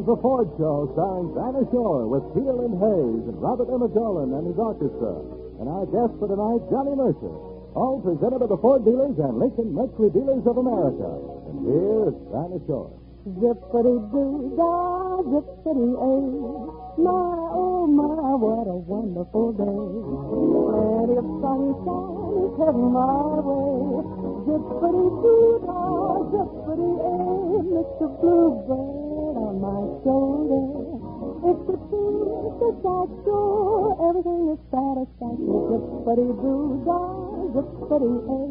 is The Ford Show, starring Dinah Shore with Leland Hayes and Robert M. Dolan and his orchestra. And our guest for tonight, Johnny Mercer. All presented by the Ford dealers and Lincoln Mercury Dealers of America. And here is Dinah Shore. Zippity-doo-dah, zippity-ay. My, oh my, what a wonderful day. Plenty of sunshine is heading my way. Zippity-doo-dah, zippity-ay. Mr. Bluebird on my shoulder. It's the truth, it's that sure. Everything is satisfactory. Zippity-doo-dah, zippity-ay.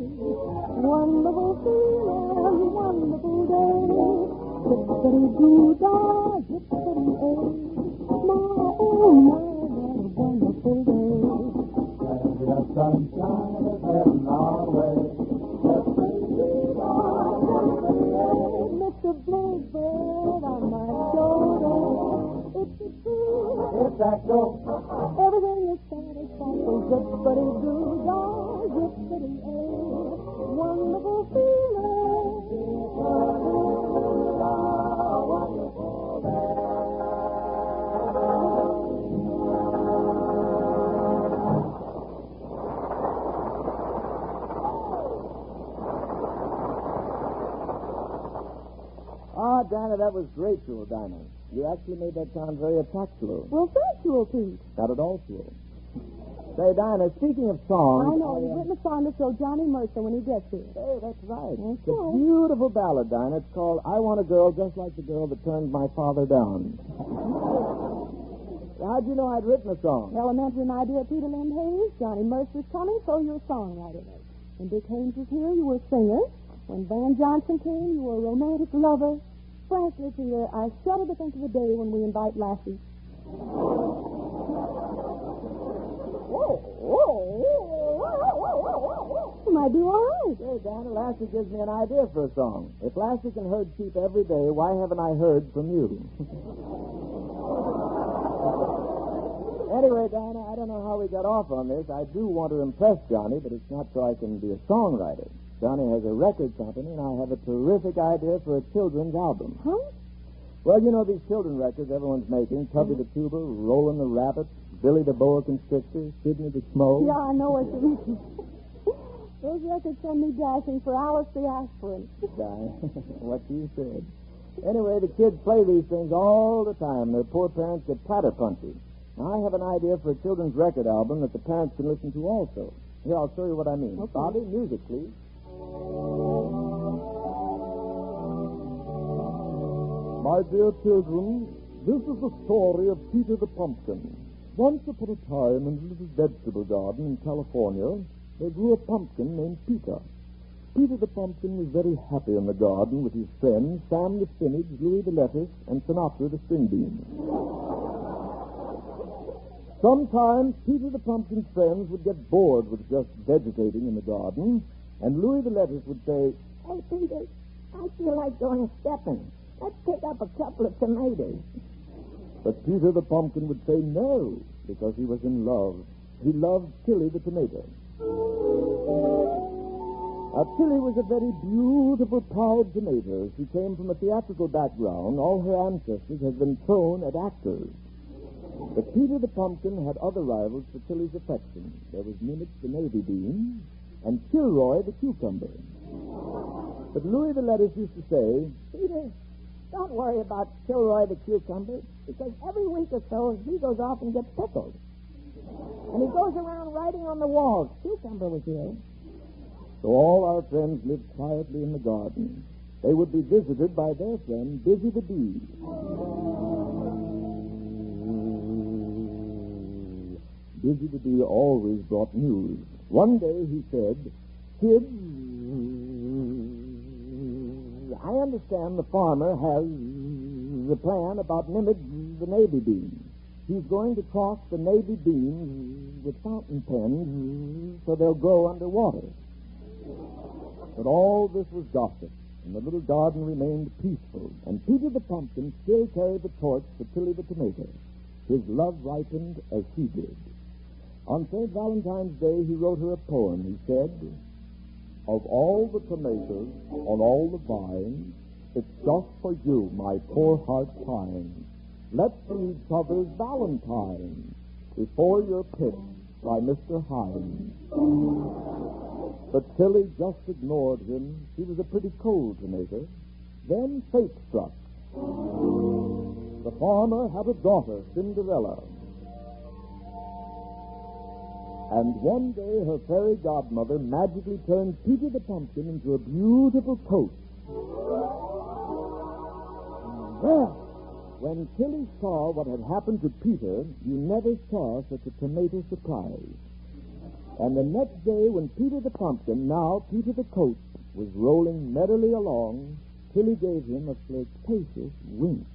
Wonderful feeling, wonderful day. Zippity-doo-dah, zippity-ay. My, oh my, what a wonderful day. We got sunshine is heading our way. Zippity-doo-dah, zippity-ay. Mr. Bluebird on my shoulder. It's the truth. It's that go. Everything is satisfactory. Zippity-doo-dah, zippity-ay. Wonderful feeling. Ah, Dinah, that was great, Dinah. You actually made that sound very attractive. Well, thank you, Pete. Not at all, Sue. Say, Dinah, speaking of songs... I know. He's written a song to show Johnny Mercer when he gets here. Hey, that's right. That's It's a right. beautiful ballad, Dinah. It's called I Want a Girl Just Like the Girl That Turned My Father Down. How'd you know I'd written a song? Elementary, my dear Peter Lynn Hayes. Johnny Mercer's coming, so you're a songwriter. When Dick Haynes was here, you were a singer. When Van Johnson came, you were a romantic lover. Frankly, Peter, I shudder to think of the day when we invite Lassie. You might do all right. Hey, Dinah, Lassie gives me an idea for a song. If Lassie can herd sheep every day, why haven't I heard from you? Anyway, Dinah, I don't know how we got off on this. I do want to impress Johnny, but it's not so I can be a songwriter. Johnny has a record company, and I have a terrific idea for a children's album. Huh? Well, you know these children records everyone's making. Tubby the Tuba, Roland the Rabbit, Billy the Boa Constrictor, Sidney the Schmo. Yeah, I know what you mean. Those records send me dashing for Alice the Aspirin. What you said. Anyway, the kids play these things all the time. Their poor parents get platter punchy. Now, I have an idea for a children's record album that the parents can listen to also. Here, I'll show you what I mean. Okay. Bobby, music, please. My dear children, this is the story of Peter the Pumpkin. Once upon a time, in a little vegetable garden in California, there grew a pumpkin named Peter. Peter the Pumpkin was very happy in the garden with his friends, Sam the Spinach, Louis the Lettuce, and Sinatra the String Bean. Sometimes Peter the Pumpkin's friends would get bored with just vegetating in the garden, and Louis the Lettuce would say, Hey, Peter, I feel like going stepping. Let's pick up a couple of tomatoes. But Peter the Pumpkin would say no, because he was in love. He loved Tilly the tomato. Now, Tilly was a very beautiful, proud tomato. She came from a theatrical background. All her ancestors had been thrown at actors. But Peter the Pumpkin had other rivals for Tilly's affection. There was Nimitz the Navy Bean and Kilroy the Cucumber. But Louis the Lettuce used to say, Peter, don't worry about Kilroy the Cucumber, because every week or so he goes off and gets pickled. And he goes around writing on the walls. Cucumber was here. So all our friends lived quietly in the garden. They would be visited by their friend, Busy the Bee. Busy the Bee always brought news. One day he said, Kids, I understand the farmer has a plan about Nimitz the Navy Bean. He's going to cross the Navy beans with fountain pens so they'll grow underwater. But all this was gossip, and the little garden remained peaceful, and Peter the Pumpkin still carried the torch for Tilly the Tomato. His love ripened as she did. On St. Valentine's Day, he wrote her a poem. He said, Of all the tomatoes on all the vines, It's just for you, my poor heart pines. Let's be each other's valentines before you're picked by Mr. Hines. But Tilly just ignored him. She was a pretty cold tomato. Then fate struck. The farmer had a daughter, Cinderella. And one day her fairy godmother magically turned Peter the Pumpkin into a beautiful coat. Well, when Tilly saw what had happened to Peter, you never saw such a tomato surprise. And the next day, when Peter the Pumpkin, now Peter the Coat, was rolling merrily along, Tilly gave him a flirtatious wink.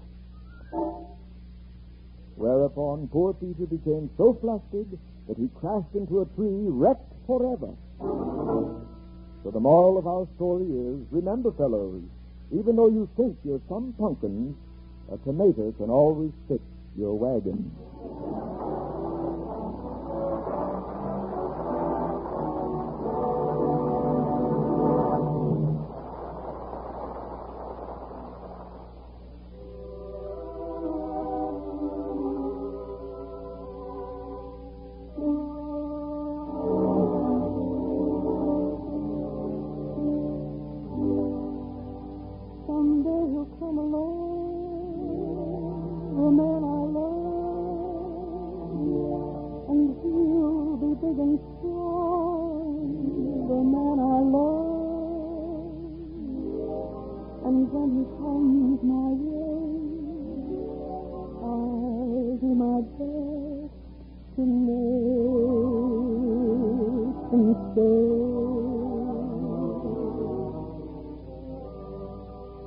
Whereupon poor Peter became so flustered that he crashed into a tree, wrecked forever. So the moral of our story is, remember, fellows, even though you think you're some pumpkins, a tomato can always fix your wagon.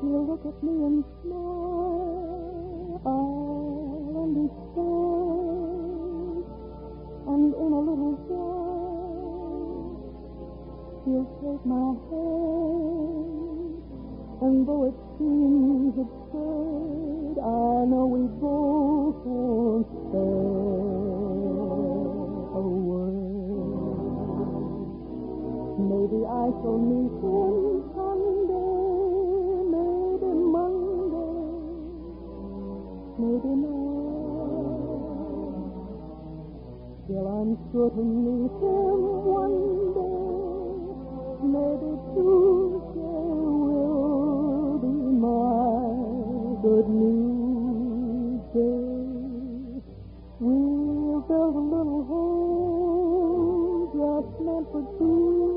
He'll look at me and smile, I'll understand, and in a little while, he'll take my hand, and though it seems absurd, I know we both won't say a word. Maybe I shall meet him someday. Maybe not. Still, I'm sure to meet him one day. Maybe Tuesday will be my good news day. We'll build a little home just meant for two,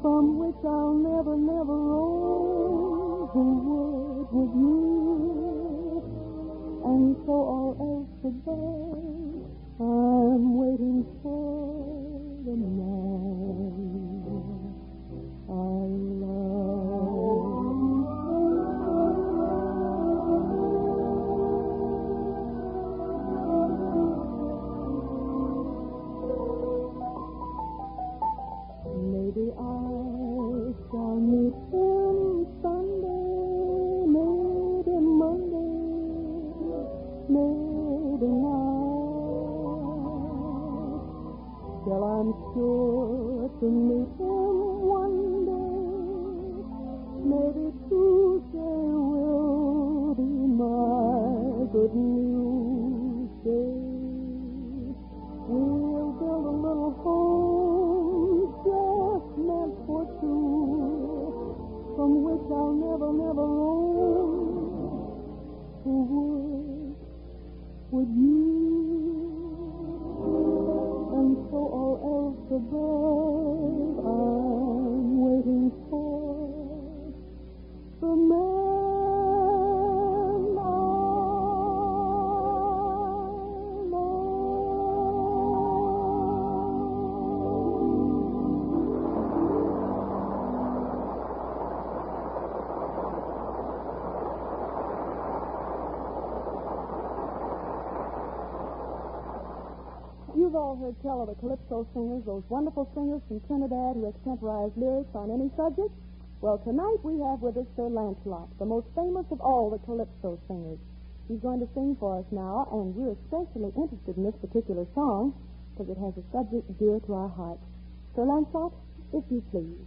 from which I'll never, never roam the world with you. And so all else above, I'm waiting for the man I love. Maybe I shall meet him Sunday, maybe Monday. Maybe not. Still, I'm sure to meet him one day. Maybe Tuesday will be my good news day. We'll build a little home just meant for two, from which I'll never, never roam the world with you, and so all else above, I'm waiting for the man I You've all heard tell of the Calypso singers, those wonderful singers from Trinidad who extemporize lyrics on any subject. Well, tonight we have with us Sir Lancelot, the most famous of all the Calypso singers. He's going to sing for us now, and we're especially interested in this particular song because it has a subject dear to our hearts. Sir Lancelot, if you please.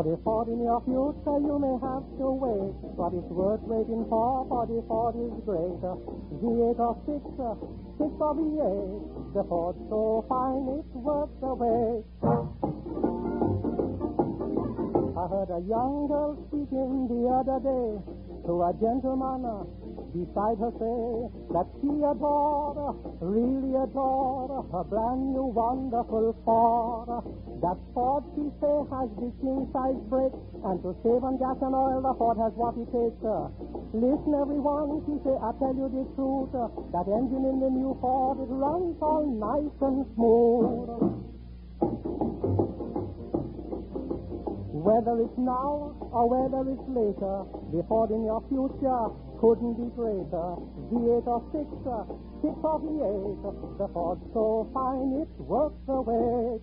40 in your future you may have to wait, but it's worth waiting for 40 is great. V8 or 6 or V8, the Ford's so fine it's worth the wait. I heard a young girl speaking the other day to a gentleman beside her say that she adored, really adored, a brand new wonderful Ford. That Ford, she say, has the king-size brake, and to save on gas and oil, the Ford has what it takes. Listen, everyone, she say, I tell you the truth, that engine in the new Ford, it runs all nice and smooth. Whether it's now or whether it's later, the Ford in your future couldn't be greater. V8 or 6 or V8, the Ford's so fine it's worth the wait.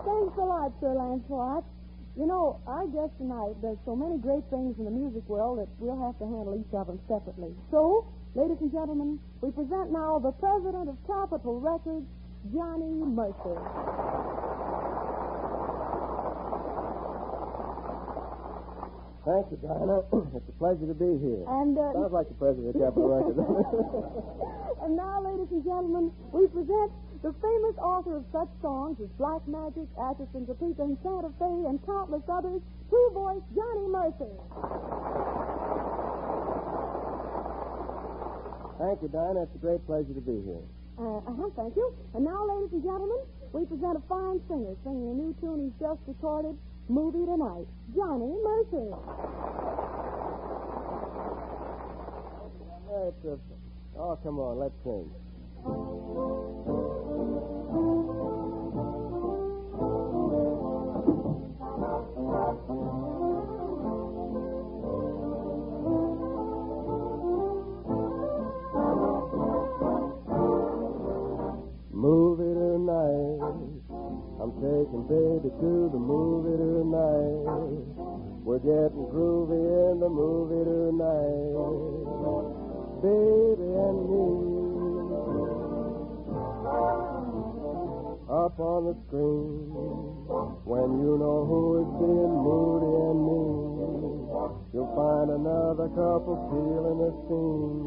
Thanks a lot, Sir Lancelot. You know, our guest tonight does so many great things in the music world that we'll have to handle each of them separately. So, ladies and gentlemen, we present now the president of Capitol Records, Johnny Mercer. Thank you, Dinah. It's a pleasure to be here. And, sounds like the president of Capitol Records. And now, ladies and gentlemen, we present the famous author of such songs as Black Magic, Atchison, Topeka, and Santa Fe, and countless others, True Voice Johnny Mercer. Thank you, Dinah. It's a great pleasure to be here. Thank you. And now, ladies and gentlemen, we present a fine singer singing a new tune he's just recorded, Movie Tonight, Johnny Mercer. Oh, come on, let's sing. Movie tonight, I'm taking baby to the movie tonight. We're getting groovy in the movie tonight, baby and me. Up on the screen, when you know who is being moody and mean, you'll find another couple stealing the scene,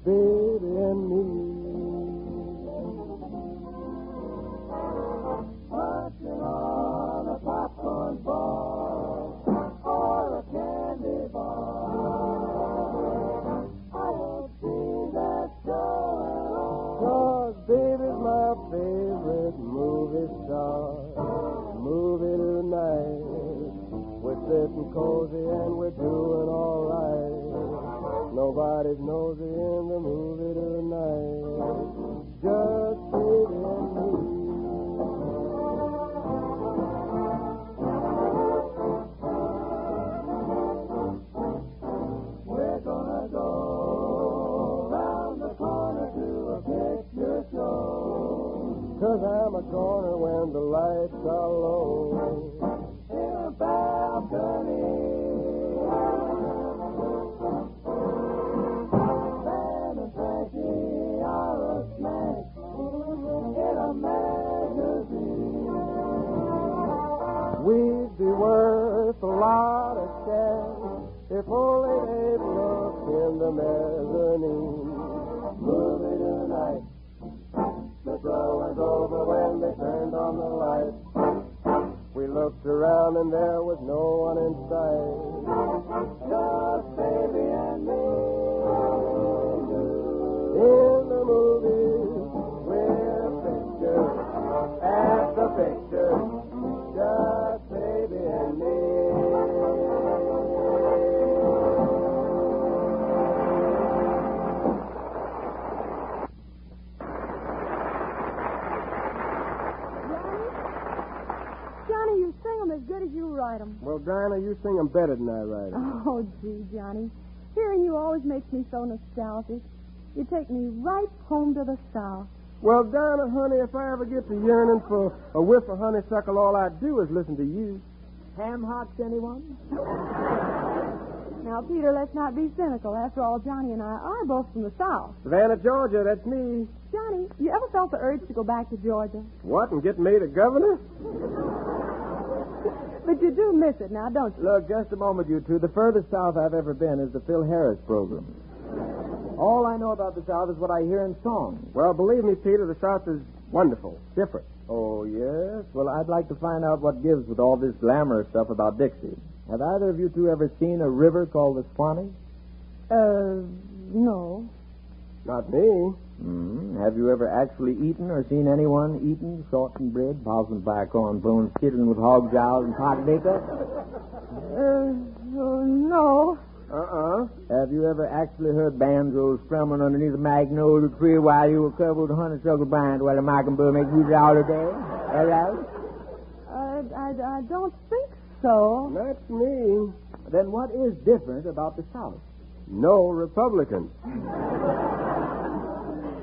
baby and me. Watching on a popcorn bar or a candy bar, I don't see that show at all. 'Cause baby's my favorite movie star. Movie tonight, we're sitting cozy and we're doing all right. Nobody's nosy in the movie tonight, just baby and me. We're gonna go round the corner to a picture show, 'cause I'm a corner when the lights are low. In a balcony, Sam and Frankie are a snack in a magazine. We'd be worth a lot of cash if only they'd look in the mezzanine. Movie tonight, the show was over when they turned on the lights. We looked around and there was no one in sight, just baby and me. In the movies, we're pictures at the picture, just baby and me. Johnny, you sing them as good as you write them. Well, Dinah, you sing them better than I write them. Oh, gee, Johnny. Hearing you always makes me so nostalgic. You take me right home to the South. Well, Dinah, honey, if I ever get to yearning for a whiff of honeysuckle, all I do is listen to you. Ham hocks, anyone? Now, Peter, let's not be cynical. After all, Johnny and I are both from the South. Savannah, Georgia, that's me. Johnny, you ever felt the urge to go back to Georgia? What, and get made a governor? But you do miss it now, don't you? Look, just a moment, you two. The furthest south I've ever been is the Phil Harris program. All I know about the South is what I hear in songs. Well, believe me, Peter, the South is wonderful. Different. Oh, yes? Well, I'd like to find out what gives with all this glamorous stuff about Dixie. Have either of you two ever seen a river called the Swanee? No. Not me. Have you ever actually eaten or seen anyone eating shortened bread, possum pie, corn bones, chitlin with hog jowls and pot liquor? No. Have you ever actually heard banjos strumming underneath a magnolia tree while you were covered with honeysuckle band while the mockingbird makes music all the day? Hello? I don't think so. That's me. Then what is different about the South? No Republicans.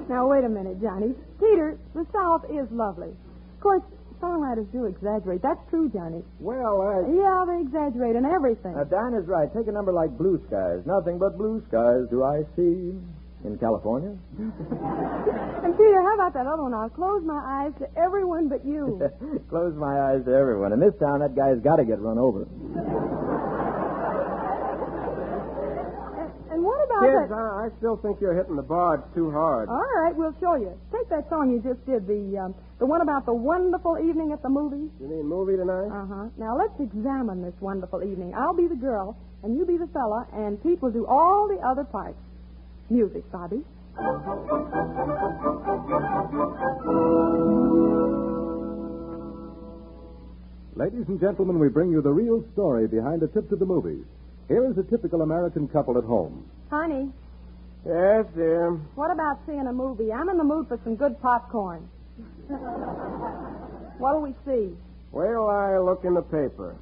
Now, wait a minute, Johnny. Peter, the South is lovely. Of course, songwriters do exaggerate. That's true, Johnny. Well, Yeah, they exaggerate in everything. Dinah's right. Take a number like Blue Skies. Nothing but blue skies do I see in California. And, Peter, how about that other one? I'll close my eyes to everyone but you. Close my eyes to everyone. In this town, that guy's got to get run over. And what about kids, that? I still think you're hitting the barge too hard. All right, we'll show you. Take that song you just did, the one about the wonderful evening at the movies. You mean movie tonight? Uh-huh. Now, let's examine this wonderful evening. I'll be the girl, and you be the fella, and Pete will do all the other parts. Music, Bobby. Ladies and gentlemen, we bring you the real story behind a trip to the movies. Here is a typical American couple at home. Honey, Yes, dear. what about seeing a movie? I'm in the mood for some good popcorn. What'll we see? Wait till I look in the paper.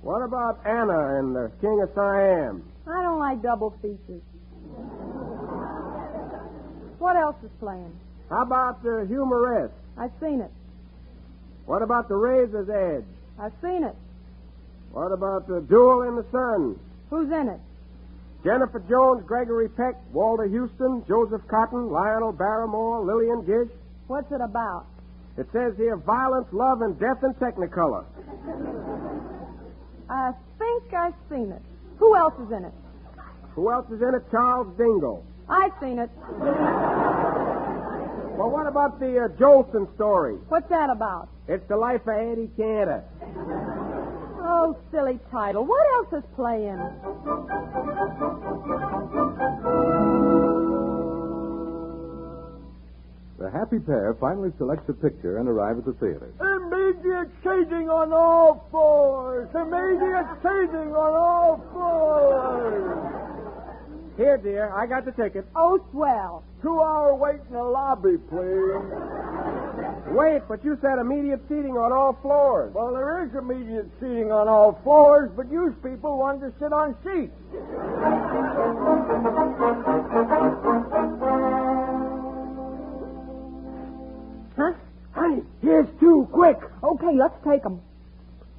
What about Anna and the King of Siam? I don't like double features. What else is playing? How about the Humorette? I've seen it. What about the Razor's Edge? I've seen it. What about the Duel in the Sun? Who's in it? Jennifer Jones, Gregory Peck, Walter Houston, Joseph Cotton, Lionel Barrymore, Lillian Gish. What's it about? It says here, violence, love, and death in Technicolor. I think I've seen it. Who else is in it? Who else is in it? Charles Dingle. I've seen it. Well, what about the Jolson story? What's that about? It's the life of Eddie Cantor. Oh, silly title. What else is playing? The happy pair finally selects a picture and arrive at the theater. Immediate seating on all fours. Immediate seating on all fours. Here, dear, I got the ticket. Oh, swell. 2-hour wait in the lobby, please. Wait, but you said immediate seating on all floors. Well, there is immediate seating on all floors, but you people wanted to sit on seats. Huh? Honey, here's two, quick. Okay, let's take them.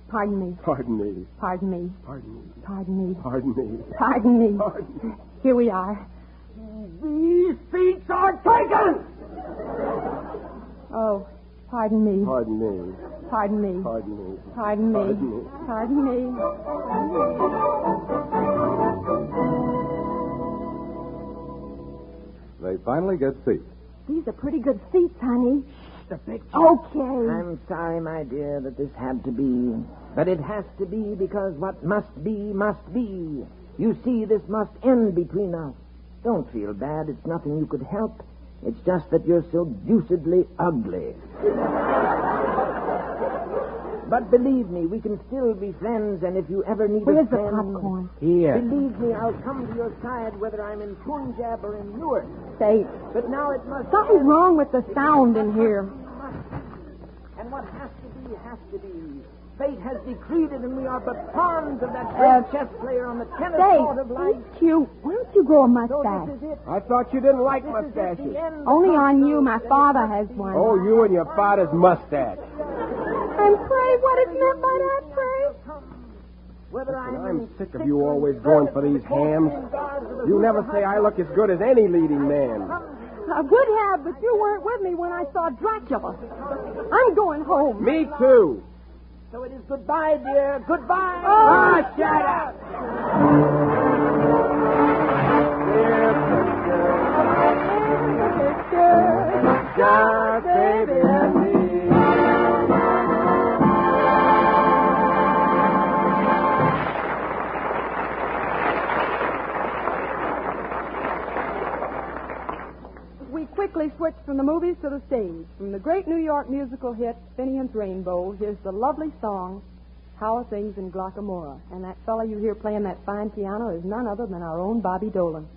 Pardon me. Pardon me. Pardon me. Pardon me. Pardon me. Pardon me. Pardon me. Pardon me. Here we are. These seats are taken! Oh, pardon me. Pardon me. Pardon me. Pardon me. Pardon me. Pardon me. Pardon me. They finally get seats. These are pretty good seats, honey. The picture. Okay. I'm sorry, my dear, that this had to be. But it has to be because what must be, must be. You see, this must end between us. Don't feel bad. It's nothing you could help. It's just that you're so deucedly ugly. But believe me, we can still be friends, and if you ever need Where's a the friend... popcorn? Here. Believe me, I'll come to your side whether I'm in Punjab or in Newark. Say, But now it must... something's wrong with the sound in here. And what has to be, has to be. Fate has decreed it, and we are but pawns of that great chess player on the tennis court of life. Say, cute. Why don't you grow a So mustache? this is it. I thought you didn't like This is it, mustaches. the end. Only on you. My father has one. Oh, you and your father's mustache. And pray, what is meant by that, pray? Whether I'm sick of you always going for these hams. You never say I look as good as any leading man. A good have, but you weren't with me when I saw Dracula. I'm going home. Me too. So it is goodbye, dear. Goodbye. Ah, shut up. Just baby and me. We quickly switched from the movies to the stage. From the great New York musical hit, Finian's Rainbow, here's the lovely song, How Are Things in Glockamora? And that fellow you hear playing that fine piano is none other than our own Bobby Dolan.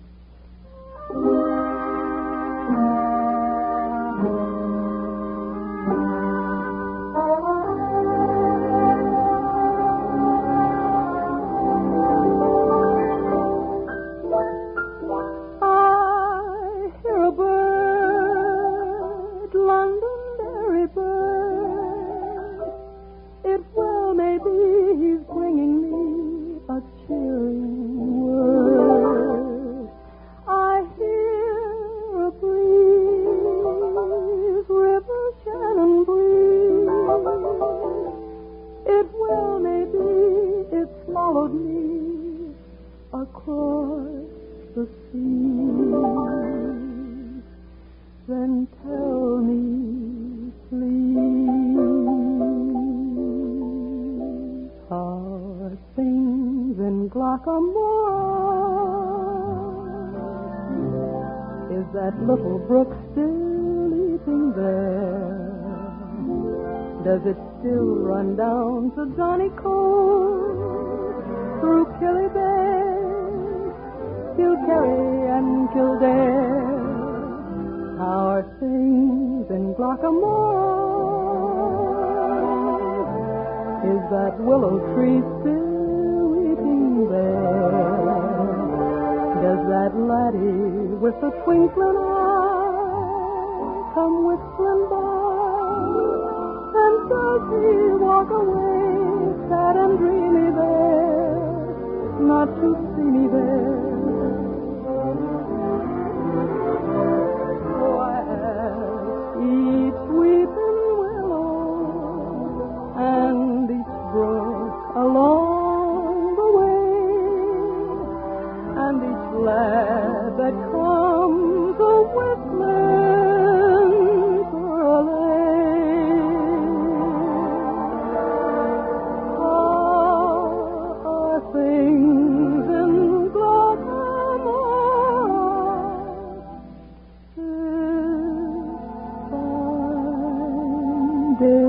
Is that little brook still leaping there? Does it still run down to Johnny Cove, through Killybeck, Kilkerry and Kildare? How are things in Glockamore? Is that willow tree still weeping there? Does that laddie with the twinkling eye come whistling by? And does he walk away sad and dreamy there, not to see me there? While each weeping willow and each brook along the way, and each lad that comes a-whistling for a lane. How are things in Glockamore this fine day?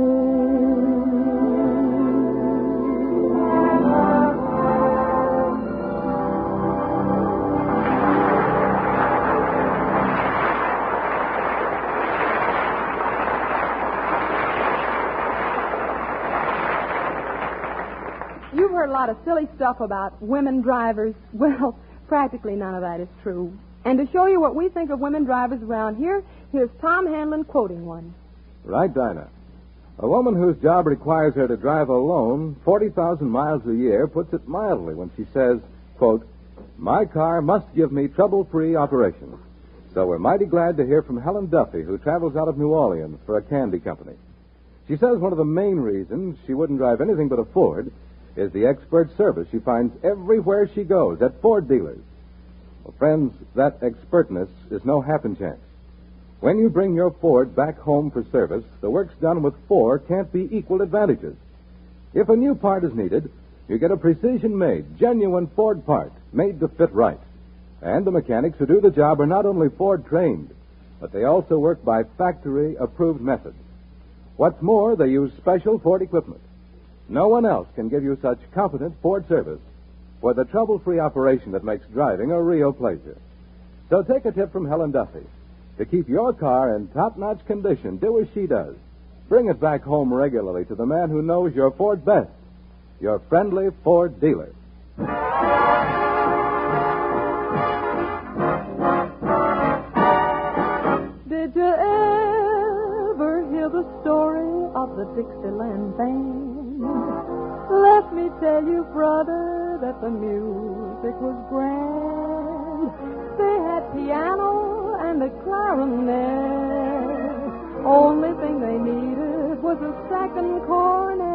You've heard a lot of silly stuff about women drivers. Well, practically none of that is true. And to show you what we think of women drivers around here, here's Tom Hanlon quoting one. Right, Dinah. A woman whose job requires her to drive alone 40,000 miles a year puts it mildly when she says, quote, "My car must give me trouble-free operation." So we're mighty glad to hear from Helen Duffy, who travels out of New Orleans for a candy company. She says one of the main reasons she wouldn't drive anything but a Ford is the expert service she finds everywhere she goes at Ford dealers. Well, friends, that expertness is no happen chance. When you bring your Ford back home for service, the work's done with 4 can't be equal advantages. If a new part is needed, you get a precision-made, genuine Ford part, made to fit right. And the mechanics who do the job are not only Ford-trained, but they also work by factory-approved methods. What's more, they use special Ford equipment. No one else can give you such competent Ford service for the trouble-free operation that makes driving a real pleasure. So take a tip from Helen Duffy. To keep your car in top-notch condition, do as she does. Bring it back home regularly to the man who knows your Ford best, your friendly Ford dealer. Did you ever hear the story of the Dixieland band? Left me tell you, brother, that the music was grand. They had piano and a clarinet. Only thing they needed was a second cornet.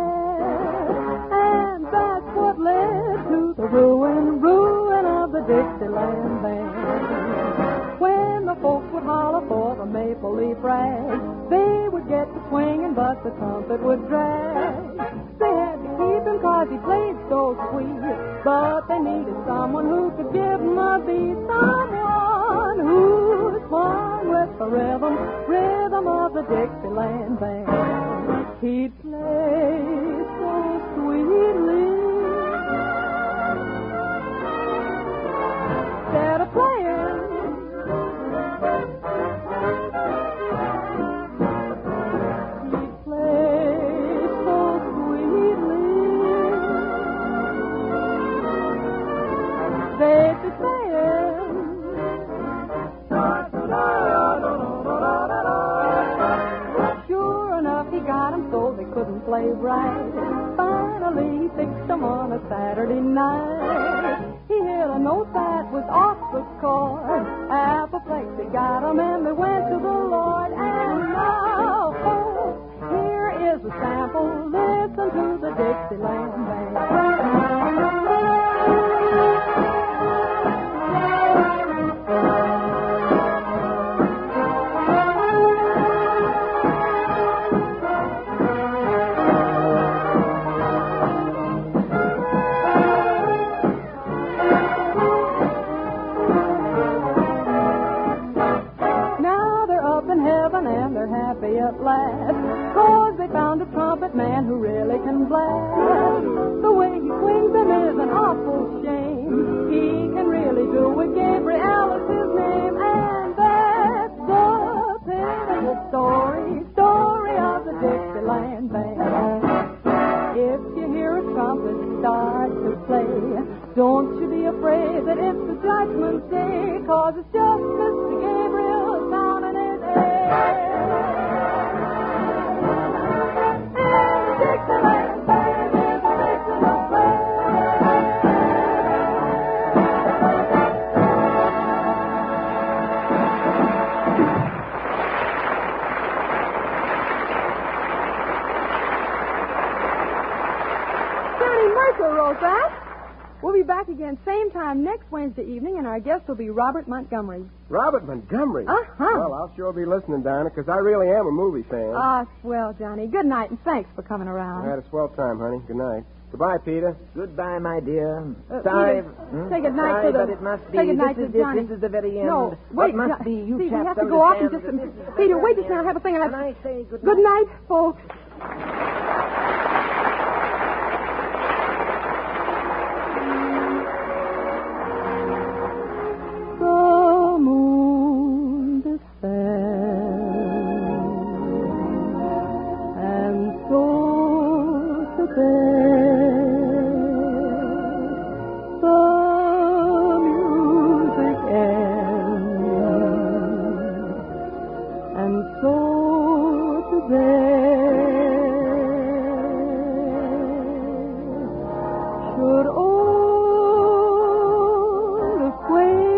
And that's what led to the ruin of the Dixieland band. When the folks would holler for the maple leaf rag, they would get to swinging, but the trumpet would drag. They had to keep him 'cause he played so sweet, but they needed someone who could give them a beat, someone who swung with the rhythm of the Dixieland band. He'd play so sweetly. Instead of playing, he'd play so sweetly. They'd be saying, sure enough, he got 'em so they couldn't play right. Finally, he fixed 'em on a Saturday night. He hit a note that was off the chord. Apoplexy got 'em and they went to the Lord. And now, folks, here is a sample. Listen to the Dixieland band. Happy at last, 'cause they found a trumpet man who really can blast. The way he swings them is an awful shame. He can really do it. Gabriel is his name, and that's the pitiful story of the Dixieland band. If you hear a trumpet start to play, don't you be afraid that it's the Judgment Day, 'cause it's just Mr. Gabriel sounding his air. Mercer wrote that. We'll be back again same time next Wednesday evening, and our guest will be Robert Montgomery. Robert Montgomery? Uh-huh. Well, I'll sure be listening, Dinah, because I really am a movie fan. Ah, swell, Johnny. Good night, and thanks for coming around. I had a swell time, honey. Good night. Goodbye, Peter. Goodbye, my dear. Sorry. Peter, say good night to the... but it must be. Say good night this to Johnny. This is the very end. No, wait. What must be, you see, we chaps have to go off in just a understand minute. Peter, wait just now. I have a thing. Can I say good night? Good night, folks. The moon descends, and so to bed. The music ends, and so to bed. Should old acquaintance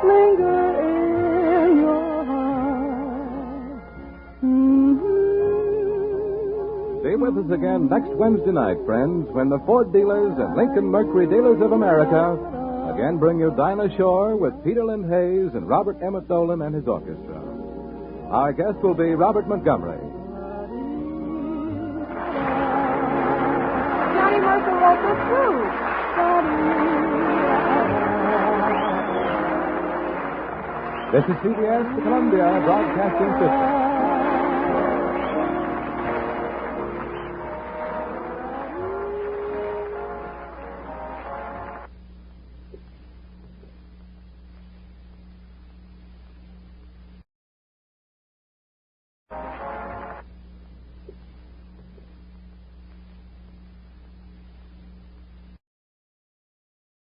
linger in your heart? Be with us again next Wednesday night, friends, when the Ford dealers and Lincoln Mercury dealers of America again bring you Dinah Shore with Peter Lynn Hayes and Robert Emmett Dolan and his orchestra. Our guest will be Robert Montgomery. Johnny Mercer wrote this too. This is CBS, the Columbia Broadcasting System.